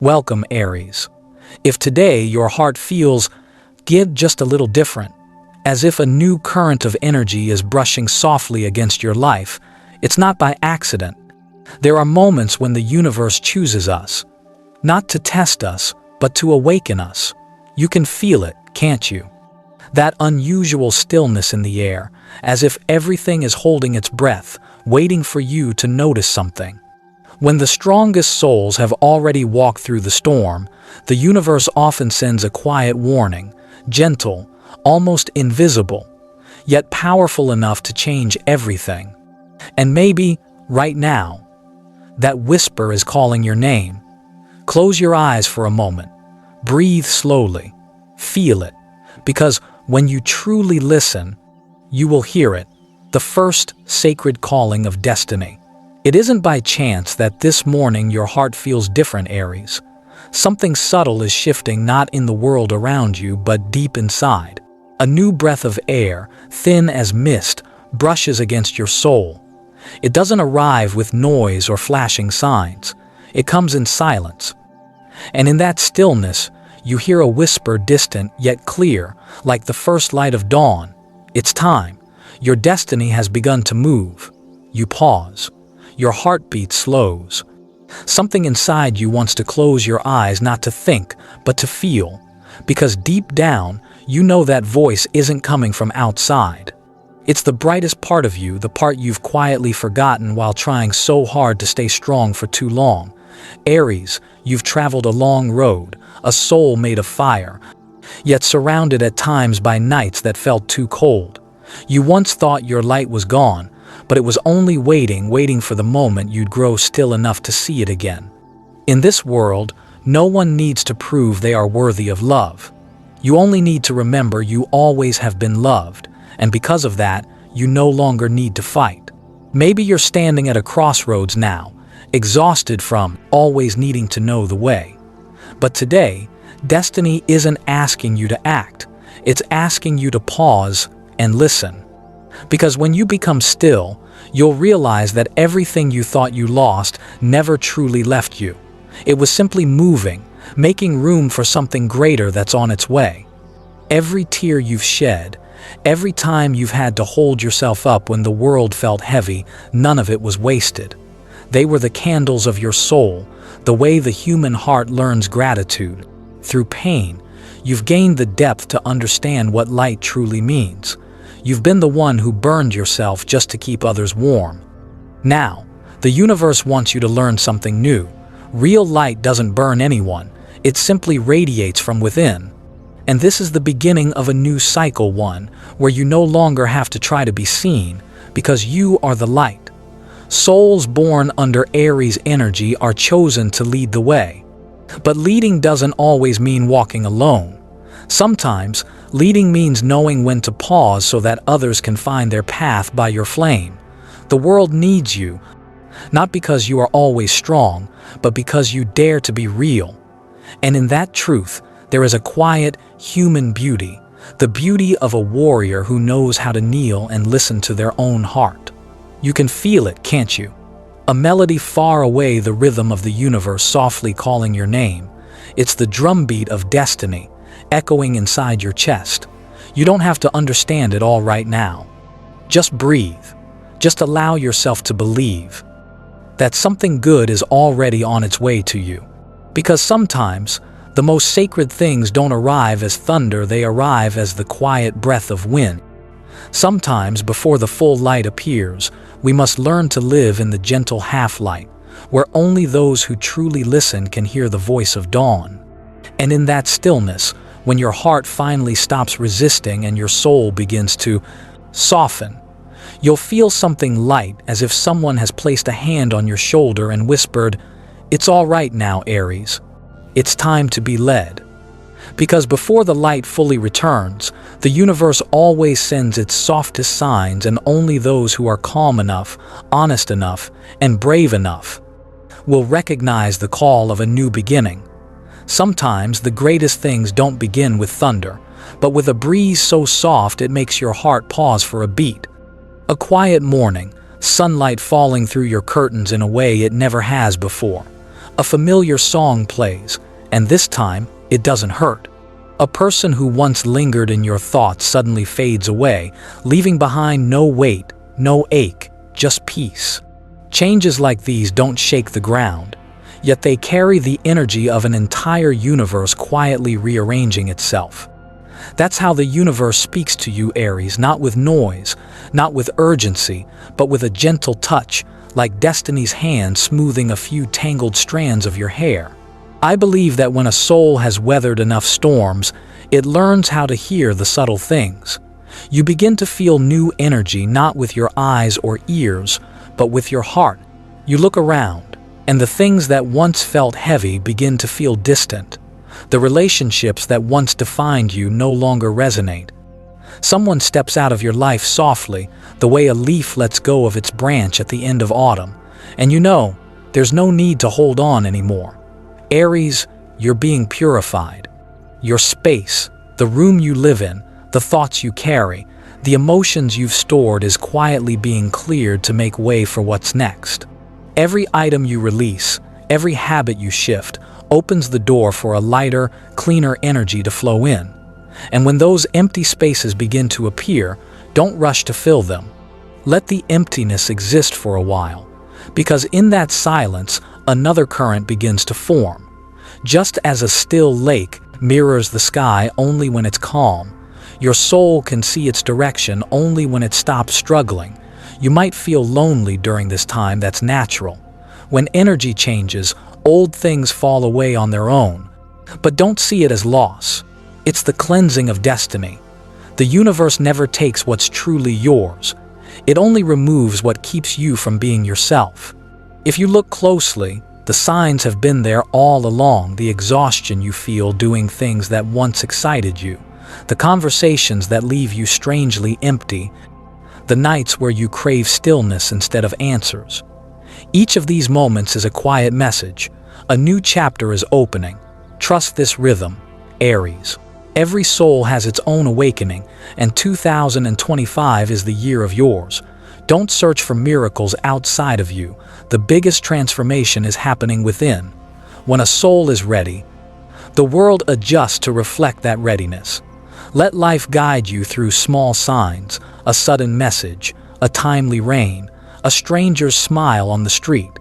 Welcome, Aries. If today your heart feels just a little different, as if a new current of energy is brushing softly against your life, it's not by accident. There are moments when the universe chooses us, not to test us, but to awaken us. You can feel it, can't you? That unusual stillness in the air, as if everything is holding its breath, waiting for you to notice something. When the strongest souls have already walked through the storm, the universe often sends a quiet warning, gentle, almost invisible, yet powerful enough to change everything. And maybe, right now, that whisper is calling your name. Close your eyes for a moment. Breathe slowly. Feel it. Because when you truly listen, you will hear it. The first sacred calling of destiny. It isn't by chance that this morning your heart feels different, Aries. Something subtle is shifting, not in the world around you, but deep inside. A new breath of air, thin as mist, brushes against your soul. It doesn't arrive with noise or flashing signs. It comes in silence. And in that stillness, you hear a whisper, distant yet clear, like the first light of dawn. It's time. Your destiny has begun to move. You pause. Your heartbeat slows. Something inside you wants to close your eyes, not to think, but to feel. Because deep down, you know that voice isn't coming from outside. It's the brightest part of you, the part you've quietly forgotten while trying so hard to stay strong for too long. Aries, you've traveled a long road, a soul made of fire, yet surrounded at times by nights that felt too cold. You once thought your light was gone, but it was only waiting for the moment you'd grow still enough to see it again. In this world, no one needs to prove they are worthy of love. You only need to remember you always have been loved, and because of that, you no longer need to fight. Maybe you're standing at a crossroads now, exhausted from always needing to know the way. But today, destiny isn't asking you to act. It's asking you to pause and listen. Because when you become still, you'll realize that everything you thought you lost never truly left you. It was simply moving, making room for something greater that's on its way. Every tear you've shed, every time you've had to hold yourself up when the world felt heavy, none of it was wasted. They were the candles of your soul, the way the human heart learns gratitude. Through pain, you've gained the depth to understand what light truly means. You've been the one who burned yourself just to keep others warm. Now, the universe wants you to learn something new. Real light doesn't burn anyone, it simply radiates from within. And this is the beginning of a new cycle, one where you no longer have to try to be seen, because you are the light. Souls born under Aries energy are chosen to lead the way. But leading doesn't always mean walking alone. Sometimes, leading means knowing when to pause so that others can find their path by your flame. The world needs you, not because you are always strong, but because you dare to be real. And in that truth, there is a quiet, human beauty, the beauty of a warrior who knows how to kneel and listen to their own heart. You can feel it, can't you? A melody far away, the rhythm of the universe softly calling your name. It's the drumbeat of destiny, echoing inside your chest. You don't have to understand it all right now. Just breathe. Just allow yourself to believe that something good is already on its way to you. Because sometimes, the most sacred things don't arrive as thunder, they arrive as the quiet breath of wind. Sometimes, before the full light appears, we must learn to live in the gentle half-light, where only those who truly listen can hear the voice of dawn. And in that stillness, when your heart finally stops resisting and your soul begins to soften, you'll feel something light, as if someone has placed a hand on your shoulder and whispered, "It's all right now, Aries. It's time to be led." Because before the light fully returns, the universe always sends its softest signs, and only those who are calm enough, honest enough, and brave enough will recognize the call of a new beginning. Sometimes the greatest things don't begin with thunder, but with a breeze so soft it makes your heart pause for a beat. A quiet morning, sunlight falling through your curtains in a way it never has before. A familiar song plays, and this time, it doesn't hurt. A person who once lingered in your thoughts suddenly fades away, leaving behind no weight, no ache, just peace. Changes like these don't shake the ground, yet they carry the energy of an entire universe quietly rearranging itself. That's how the universe speaks to you, Aries, not with noise, not with urgency, but with a gentle touch, like destiny's hand smoothing a few tangled strands of your hair. I believe that when a soul has weathered enough storms, it learns how to hear the subtle things. You begin to feel new energy not with your eyes or ears, but with your heart. You look around, and the things that once felt heavy begin to feel distant. The relationships that once defined you no longer resonate. Someone steps out of your life softly, the way a leaf lets go of its branch at the end of autumn, and you know, there's no need to hold on anymore. Aries, you're being purified. Your space, the room you live in, the thoughts you carry, the emotions you've stored is quietly being cleared to make way for what's next. Every item you release, every habit you shift, opens the door for a lighter, cleaner energy to flow in. And when those empty spaces begin to appear, don't rush to fill them. Let the emptiness exist for a while, because in that silence, another current begins to form. Just as a still lake mirrors the sky only when it's calm, your soul can see its direction only when it stops struggling. You might feel lonely during this time, that's natural. When energy changes, old things fall away on their own. But don't see it as loss. It's the cleansing of destiny. The universe never takes what's truly yours. It only removes what keeps you from being yourself. If you look closely, the signs have been there all along: the exhaustion you feel doing things that once excited you, the conversations that leave you strangely empty, the nights where you crave stillness instead of answers. Each of these moments is a quiet message. A new chapter is opening. Trust this rhythm, Aries. Every soul has its own awakening, and 2025 is the year of yours. Don't search for miracles outside of you. The biggest transformation is happening within. When a soul is ready, the world adjusts to reflect that readiness. Let life guide you through small signs, a sudden message, a timely rain, a stranger's smile on the street.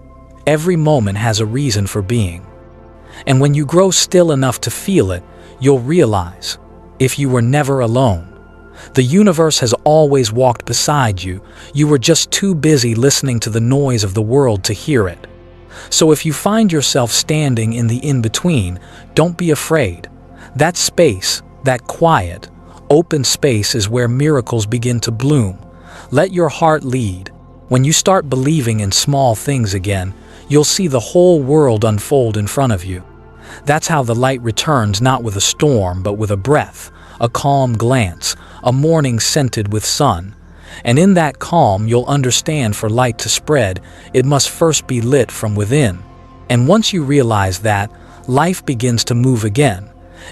Every moment has a reason for being. And when you grow still enough to feel it, you'll realize, if you were never alone, the universe has always walked beside you. You were just too busy listening to the noise of the world to hear it. So if you find yourself standing in the in-between, don't be afraid. That space, that quiet, open space is where miracles begin to bloom. Let your heart lead. When you start believing in small things again, you'll see the whole world unfold in front of you. That's how the light returns, not with a storm, but with a breath, a calm glance, a morning scented with sun. And in that calm, you'll understand for light to spread, it must first be lit from within. And once you realize that, life begins to move again.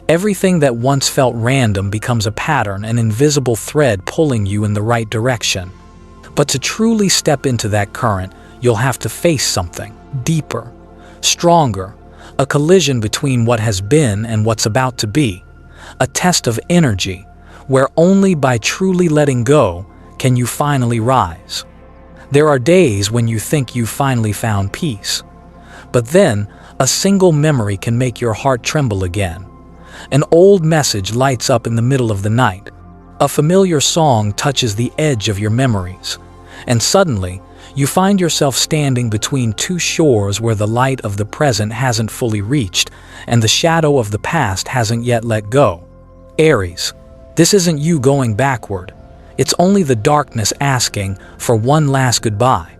Everything that once felt random becomes a pattern, an invisible thread pulling you in the right direction. But to truly step into that current, you'll have to face something deeper, stronger, a collision between what has been and what's about to be, a test of energy, where only by truly letting go can you finally rise. There are days when you think you've finally found peace, but then a single memory can make your heart tremble again. An old message lights up in the middle of the night. A familiar song touches the edge of your memories, and suddenly, you find yourself standing between two shores where the light of the present hasn't fully reached and the shadow of the past hasn't yet let go. Aries, this isn't you going backward. It's only the darkness asking for one last goodbye.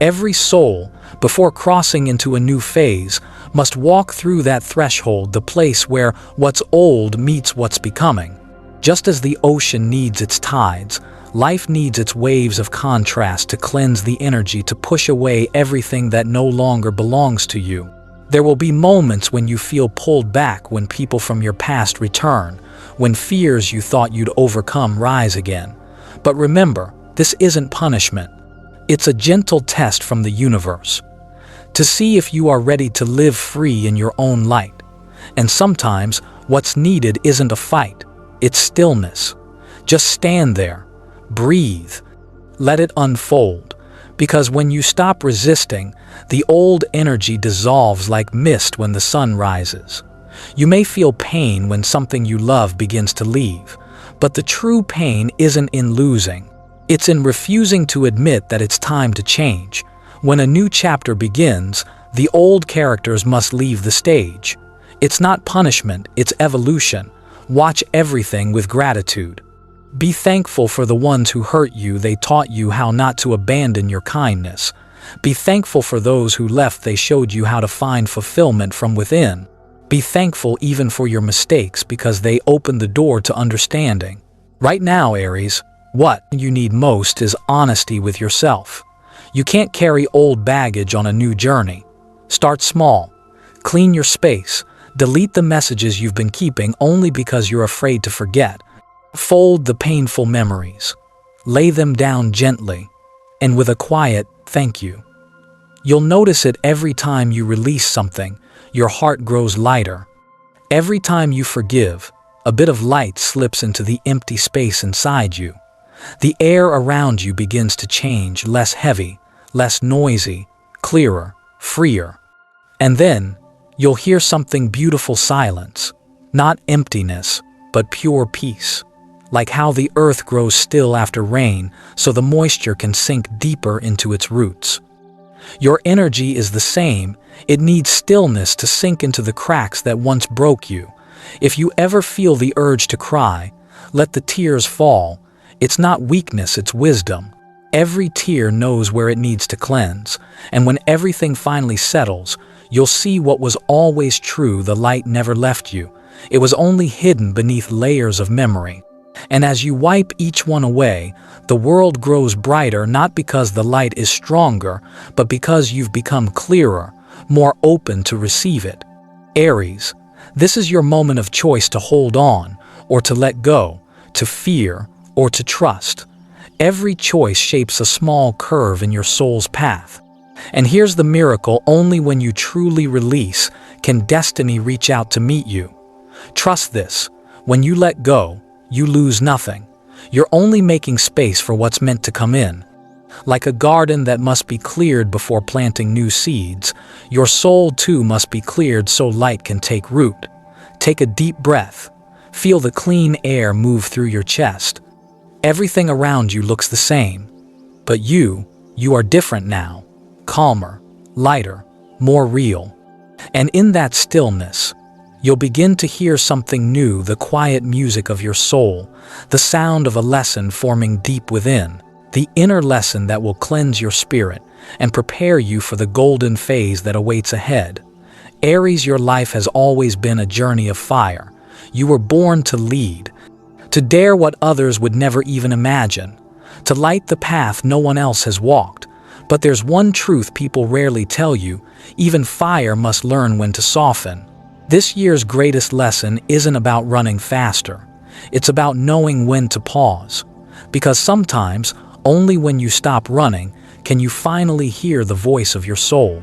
Every soul, before crossing into a new phase, must walk through that threshold, the place where what's old meets what's becoming. Just as the ocean needs its tides, life needs its waves of contrast to cleanse the energy, to push away everything that no longer belongs to you. There will be moments when you feel pulled back, when people from your past return, when fears you thought you'd overcome rise again. But remember, this isn't punishment. It's a gentle test from the universe. to see if you are ready to live free in your own light. And sometimes what's needed isn't a fight, it's stillness. Just stand there, breathe, let it unfold. Because when you stop resisting, the old energy dissolves like mist when the sun rises. You may feel pain when something you love begins to leave, but the true pain isn't in losing. It's in refusing to admit that it's time to change. When a new chapter begins, the old characters must leave the stage. It's not punishment, it's evolution. Watch everything with gratitude. Be thankful for the ones who hurt you. They taught you how not to abandon your kindness. Be thankful for those who left. They showed you how to find fulfillment from within. Be thankful even for your mistakes because they opened the door to understanding. Right now, Aries, what you need most is honesty with yourself. You can't carry old baggage on a new journey. Start small. Clean your space. Delete the messages you've been keeping only because you're afraid to forget. Fold the painful memories. Lay them down gently, and with a quiet thank you. You'll notice it every time you release something, your heart grows lighter. Every time you forgive, a bit of light slips into the empty space inside you. The air around you begins to change, less heavy, less noisy, clearer, freer. And then, you'll hear something beautiful: silence. Not emptiness, but pure peace. Like how the earth grows still after rain, so the moisture can sink deeper into its roots. Your energy is the same. It needs stillness to sink into the cracks that once broke you. If you ever feel the urge to cry, let the tears fall. It's not weakness, it's wisdom. Every tear knows where it needs to cleanse, and when everything finally settles, you'll see what was always true. The light never left you. It was only hidden beneath layers of memory. And as you wipe each one away, the world grows brighter, not because the light is stronger, but because you've become clearer, more open to receive it. Aries, this is your moment of choice: to hold on or to let go, to fear or to trust. Every choice shapes a small curve in your soul's path. And here's the miracle: only when you truly release can destiny reach out to meet you. Trust this: when you let go, you lose nothing. You're only making space for what's meant to come in. Like a garden that must be cleared before planting new seeds, your soul too must be cleared so light can take root. Take a deep breath. Feel the clean air move through your chest. Everything around you looks the same, but you are different now. Calmer, lighter, more real. And in that stillness, you'll begin to hear something new: the quiet music of your soul, the sound of a lesson forming deep within, the inner lesson that will cleanse your spirit and prepare you for the golden phase that awaits ahead. Aries, your life has always been a journey of fire. You were born to lead, to dare what others would never even imagine, to light the path no one else has walked. But there's one truth people rarely tell you: even fire must learn when to soften. This year's greatest lesson isn't about running faster. It's about knowing when to pause. Because sometimes, only when you stop running, can you finally hear the voice of your soul.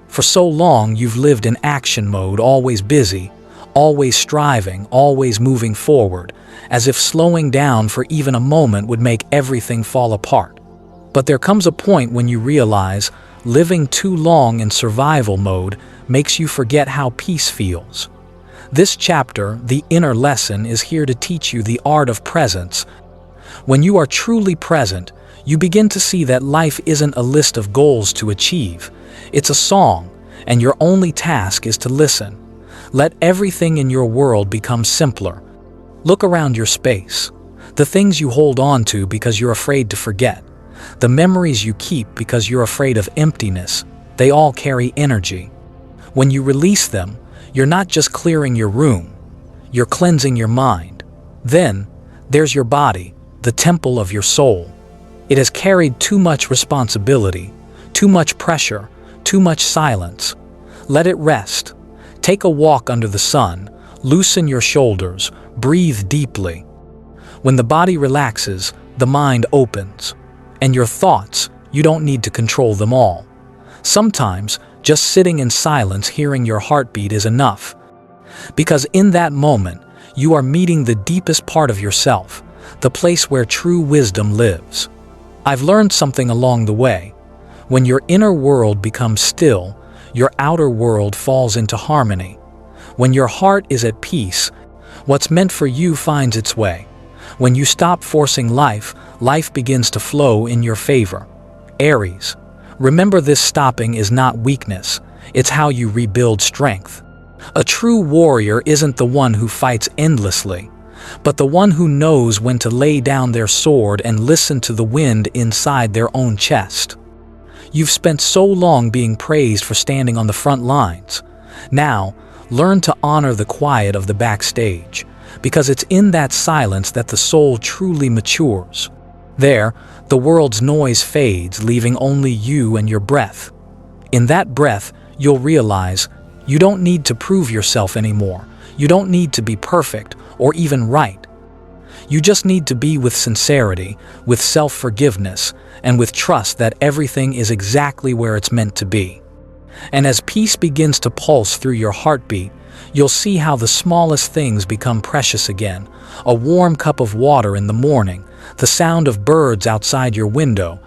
For so long, you've lived in action mode, always busy, always striving, always moving forward, as if slowing down for even a moment would make everything fall apart. But there comes a point when you realize living too long in survival mode makes you forget how peace feels. This chapter, the inner lesson, is here to teach you the art of presence. When you are truly present, you begin to see that life isn't a list of goals to achieve. It's a song, and your only task is to listen. Let everything in your world become simpler. Look around your space. The things you hold on to because you're afraid to forget. The memories you keep because you're afraid of emptiness. They all carry energy. When you release them, you're not just clearing your room, you're cleansing your mind. Then, there's your body, the temple of your soul. It has carried too much responsibility, too much pressure, too much silence. Let it rest. Take a walk under the sun, loosen your shoulders, breathe deeply. When the body relaxes, the mind opens. And your thoughts, you don't need to control them all. Sometimes, Just sitting in silence, hearing your heartbeat is enough. Because in that moment, you are meeting the deepest part of yourself, the place where true wisdom lives. I've learned something along the way. When your inner world becomes still, your outer world falls into harmony. When your heart is at peace, what's meant for you finds its way. When you stop forcing life, life begins to flow in your favor. Aries, remember this: stopping is not weakness, it's how you rebuild strength. A true warrior isn't the one who fights endlessly, but the one who knows when to lay down their sword and listen to the wind inside their own chest. You've spent so long being praised for standing on the front lines. Now, learn to honor the quiet of the backstage, because it's in that silence that the soul truly matures. There, the world's noise fades, leaving only you and your breath. In that breath, you'll realize you don't need to prove yourself anymore. You don't need to be perfect or even right. You just need to be with sincerity, with self-forgiveness, and with trust that everything is exactly where it's meant to be. And as peace begins to pulse through your heartbeat, you'll see how the smallest things become precious again. A warm cup of water in the morning, the sound of birds outside your window,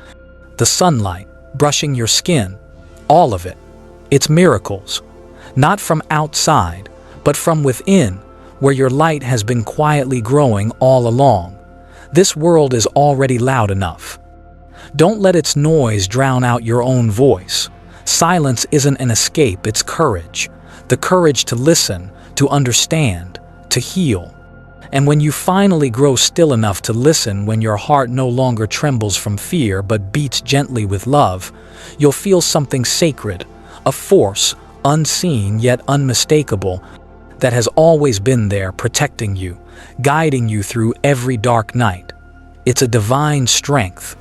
the sunlight brushing your skin, all of it. It's miracles. Not from outside, but from within, where your light has been quietly growing all along. This world is already loud enough. Don't let its noise drown out your own voice. Silence isn't an escape, it's courage. The courage to listen, to understand, to heal. And when you finally grow still enough to listen, when your heart no longer trembles from fear but beats gently with love, you'll feel something sacred, a force, unseen yet unmistakable, that has always been there, protecting you, guiding you through every dark night. It's a divine strength,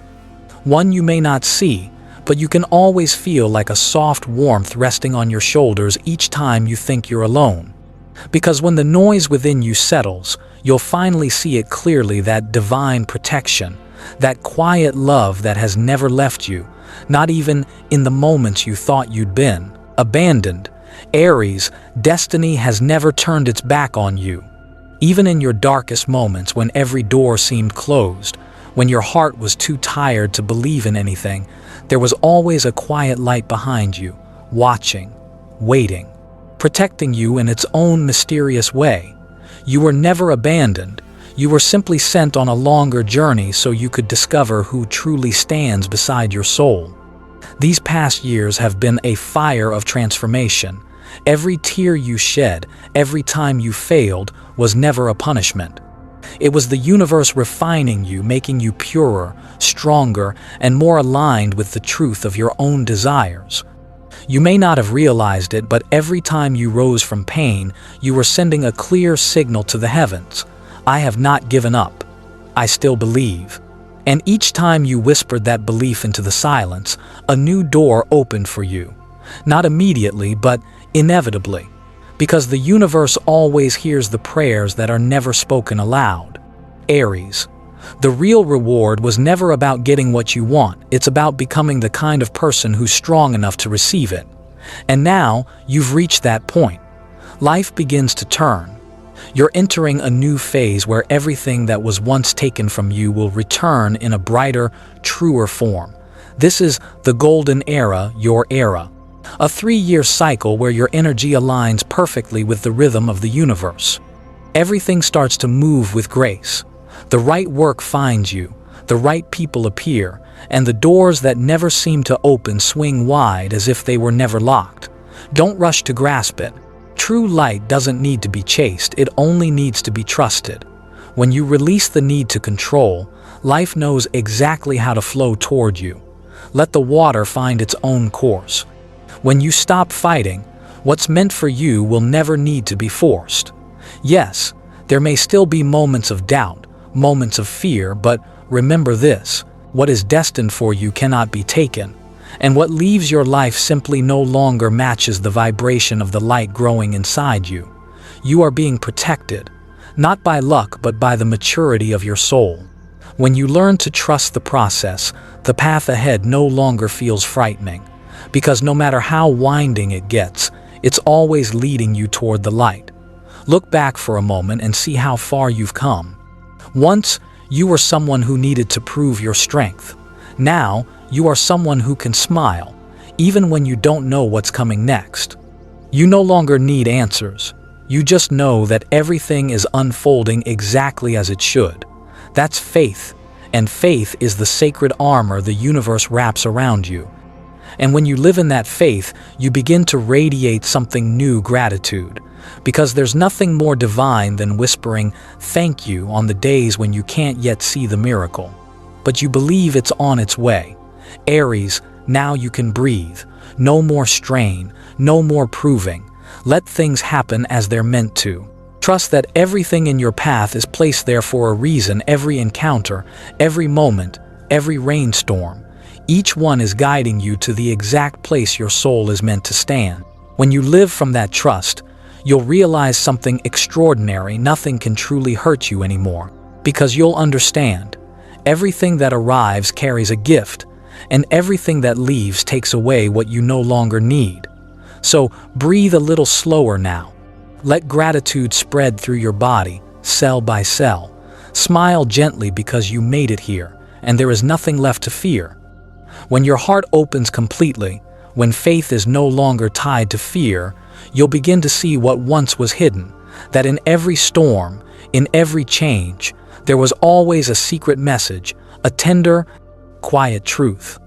one you may not see, but you can always feel, like a soft warmth resting on your shoulders each time you think you're alone. Because when the noise within you settles, you'll finally see it clearly, that divine protection, that quiet love that has never left you, not even in the moments you thought you'd been abandoned. Aries, destiny has never turned its back on you. Even in your darkest moments, when every door seemed closed, when your heart was too tired to believe in anything, there was always a quiet light behind you, watching, waiting, protecting you in its own mysterious way. You were never abandoned. You were simply sent on a longer journey so you could discover who truly stands beside your soul. These past years have been a fire of transformation. Every tear you shed, every time you failed, was never a punishment. It was the universe refining you, making you purer, stronger, and more aligned with the truth of your own desires. You may not have realized it, but every time you rose from pain, you were sending a clear signal to the heavens. I have not given up. I still believe. And each time you whispered that belief into the silence, a new door opened for you. Not immediately, but inevitably. Because the universe always hears the prayers that are never spoken aloud. Aries, the real reward was never about getting what you want. It's about becoming the kind of person who's strong enough to receive it. And now, you've reached that point. Life begins to turn. You're entering a new phase where everything that was once taken from you will return in a brighter, truer form. This is the golden era, your era. A 3-year cycle where your energy aligns perfectly with the rhythm of the universe. Everything starts to move with grace. The right work finds you, the right people appear, and the doors that never seem to open swing wide as if they were never locked. Don't rush to grasp it. True light doesn't need to be chased, it only needs to be trusted. When you release the need to control, life knows exactly how to flow toward you. Let the water find its own course. When you stop fighting, what's meant for you will never need to be forced. Yes, there may still be moments of doubt, moments of fear, but remember this: what is destined for you cannot be taken. And what leaves your life simply no longer matches the vibration of the light growing inside you. You are being protected, not by luck but by the maturity of your soul. When you learn to trust the process, the path ahead no longer feels frightening. because no matter how winding it gets, it's always leading you toward the light. Look back for a moment and see how far you've come. Once, you were someone who needed to prove your strength. Now, you are someone who can smile, even when you don't know what's coming next. You no longer need answers. You just know that everything is unfolding exactly as it should. That's faith, and faith is the sacred armor the universe wraps around you. And when you live in that faith, you begin to radiate something new: gratitude. Because there's nothing more divine than whispering thank you on the days when you can't yet see the miracle, but you believe it's on its way. Aries, now you can breathe. No more strain, no more proving. Let things happen as they're meant to. Trust that everything in your path is placed there for a reason. Every encounter, every moment, every rainstorm, each one is guiding you to the exact place your soul is meant to stand. When you live from that trust, you'll realize something extraordinary. Nothing can truly hurt you anymore, because you'll understand. Everything that arrives carries a gift, and everything that leaves takes away what you no longer need. So breathe a little slower now. Let gratitude spread through your body, cell by cell. Smile gently because you made it here, and there is nothing left to fear. When your heart opens completely, when faith is no longer tied to fear, you'll begin to see what once was hidden, that in every storm, in every change, there was always a secret message, a tender, quiet truth,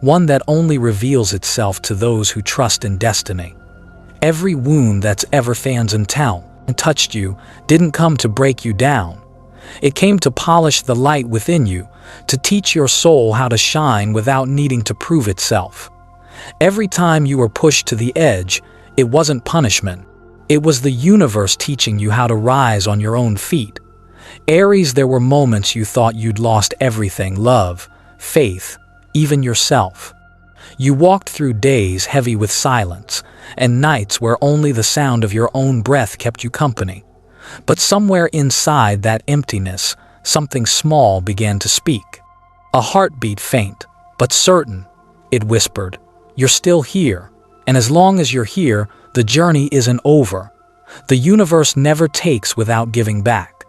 one that only reveals itself to those who trust in destiny. Every wound that's ever fans and touched you didn't come to break you down. It came to polish the light within you, to teach your soul how to shine without needing to prove itself. Every time you were pushed to the edge, it wasn't punishment. It was the universe teaching you how to rise on your own feet. Aries, there were moments you thought you'd lost everything: love, faith, even yourself. You walked through days heavy with silence, and nights where only the sound of your own breath kept you company. But somewhere inside that emptiness, something small began to speak. A heartbeat, faint but certain. It whispered, "You're still here, and as long as you're here, the journey isn't over." The universe never takes without giving back,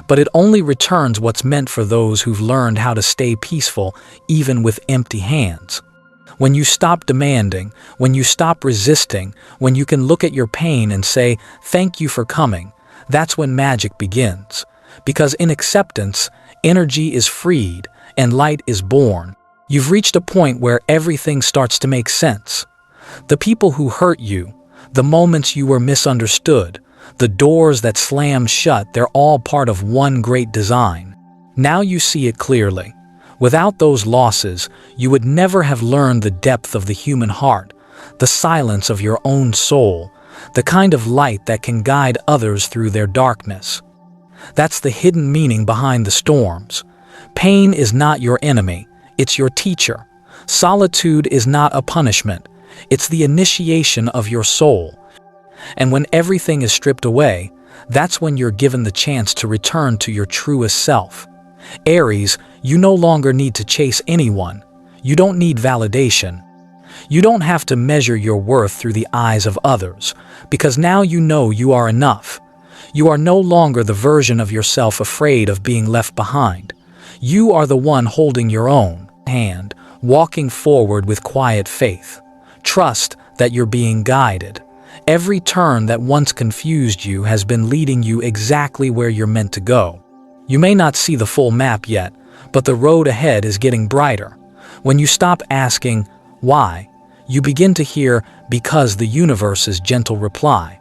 but it only returns what's meant for those who've learned how to stay peaceful even with empty hands. When you stop demanding, when you stop resisting, when you can look at your pain and say, "Thank you for coming," that's when magic begins. Because in acceptance, energy is freed and light is born. You've reached a point where everything starts to make sense. The people who hurt you, the moments you were misunderstood, the doors that slammed shut, they're all part of one great design. Now you see it clearly. Without those losses, you would never have learned the depth of the human heart, the silence of your own soul, the kind of light that can guide others through their darkness. That's the hidden meaning behind the storms. Pain is not your enemy, it's your teacher. Solitude is not a punishment, it's the initiation of your soul. And when everything is stripped away, that's when you're given the chance to return to your truest self. Aries, you no longer need to chase anyone. You don't need validation. You don't have to measure your worth through the eyes of others, because now you know you are enough. You are no longer the version of yourself afraid of being left behind. You are the one holding your own hand, walking forward with quiet faith. Trust that you're being guided. Every turn that once confused you has been leading you exactly where you're meant to go. You may not see the full map yet, but the road ahead is getting brighter. When you stop asking, why, you begin to hear, because, the universe's gentle reply.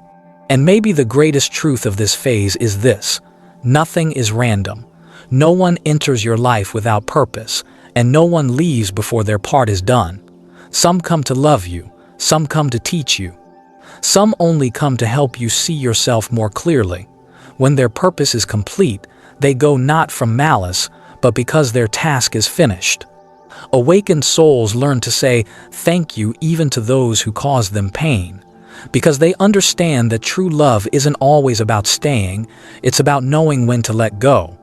And maybe the greatest truth of this phase is this: nothing is random. No one enters your life without purpose, and no one leaves before their part is done. Some come to love you, some come to teach you. Some only come to help you see yourself more clearly. When their purpose is complete, they go not from malice, but because their task is finished. Awakened souls learn to say thank you even to those who cause them pain, because they understand that true love isn't always about staying, it's about knowing when to let go.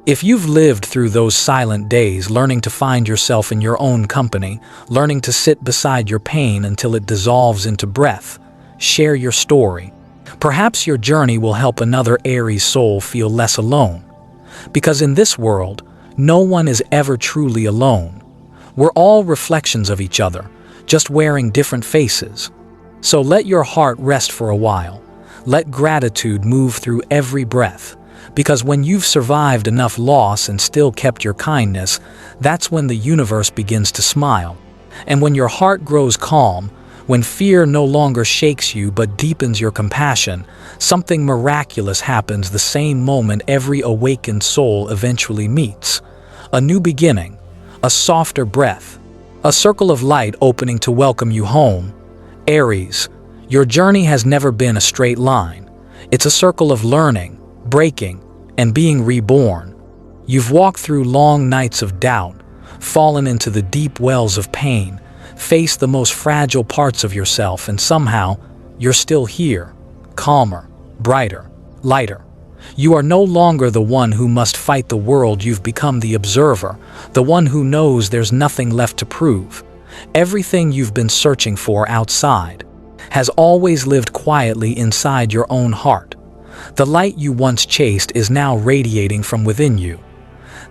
If you've lived through those silent days, learning to find yourself in your own company, learning to sit beside your pain until it dissolves into breath, share your story. Perhaps your journey will help another Aries soul feel less alone. Because in this world, no one is ever truly alone. We're all reflections of each other, just wearing different faces. So let your heart rest for a while. Let gratitude move through every breath. Because when you've survived enough loss and still kept your kindness, that's when the universe begins to smile. And when your heart grows calm, when fear no longer shakes you but deepens your compassion, something miraculous happens the same moment every awakened soul eventually meets. A new beginning, a softer breath, a circle of light opening to welcome you home. Aries, your journey has never been a straight line. It's a circle of learning, breaking, and being reborn. You've walked through long nights of doubt, fallen into the deep wells of pain, faced the most fragile parts of yourself, and somehow, you're still here, calmer, brighter, lighter. You are no longer the one who must fight the world. You've become the observer, the one who knows there's nothing left to prove. Everything you've been searching for outside has always lived quietly inside your own heart. The light you once chased is now radiating from within you.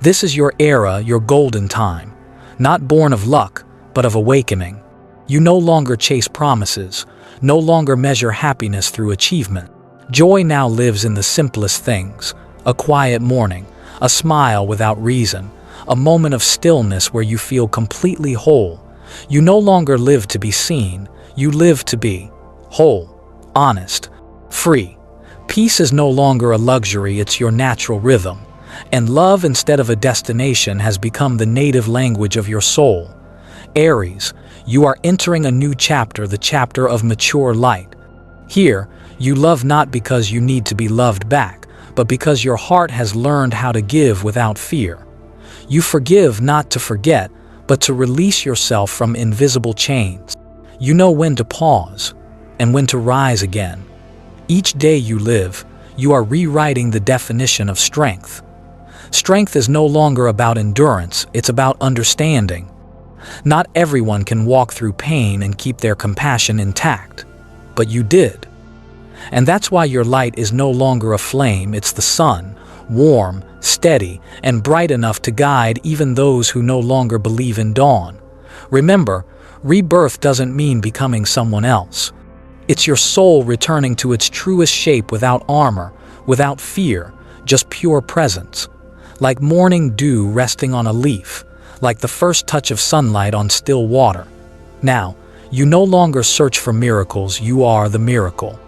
This is your era, your golden time, not born of luck, but of awakening. You no longer chase promises, no longer measure happiness through achievement. Joy now lives in the simplest things: a quiet morning, a smile without reason, a moment of stillness where you feel completely whole. You no longer live to be seen, you live to be whole, honest, free. Peace is no longer a luxury, it's your natural rhythm. And love, instead of a destination, has become the native language of your soul. Aries, you are entering a new chapter, the chapter of mature light. Here, you love not because you need to be loved back, but because your heart has learned how to give without fear. You forgive not to forget, but to release yourself from invisible chains. You know when to pause and when to rise again. Each day you live, you are rewriting the definition of strength. Strength is no longer about endurance, it's about understanding. Not everyone can walk through pain and keep their compassion intact, but you did. And that's why your light is no longer a flame, it's the sun, warm, steady, and bright enough to guide even those who no longer believe in dawn. Remember, rebirth doesn't mean becoming someone else. It's your soul returning to its truest shape, without armor, without fear, just pure presence. Like morning dew resting on a leaf, like the first touch of sunlight on still water. Now, you no longer search for miracles, you are the miracle.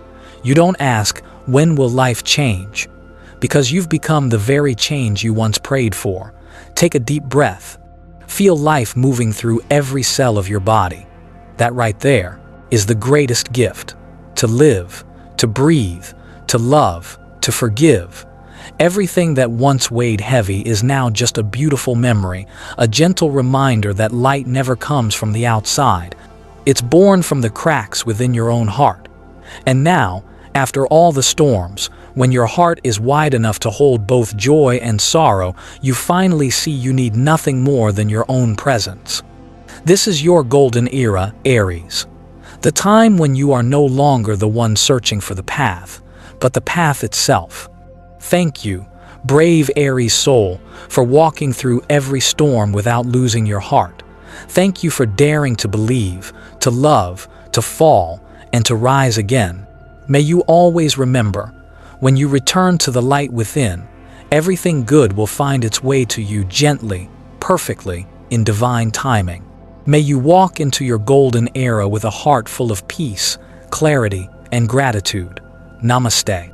You don't ask, when will life change? Because you've become the very change you once prayed for. Take a deep breath. Feel life moving through every cell of your body. That right there is the greatest gift. To live, to breathe, to love, to forgive. Everything that once weighed heavy is now just a beautiful memory, a gentle reminder that light never comes from the outside. It's born from the cracks within your own heart. And now, after all the storms, when your heart is wide enough to hold both joy and sorrow, you finally see you need nothing more than your own presence. This is your golden era, Aries. The time when you are no longer the one searching for the path, but the path itself. Thank you, brave Aries soul, for walking through every storm without losing your heart. Thank you for daring to believe, to love, to fall, and to rise again. May you always remember, when you return to the light within, everything good will find its way to you gently, perfectly, in divine timing. May you walk into your golden era with a heart full of peace, clarity, and gratitude. Namaste.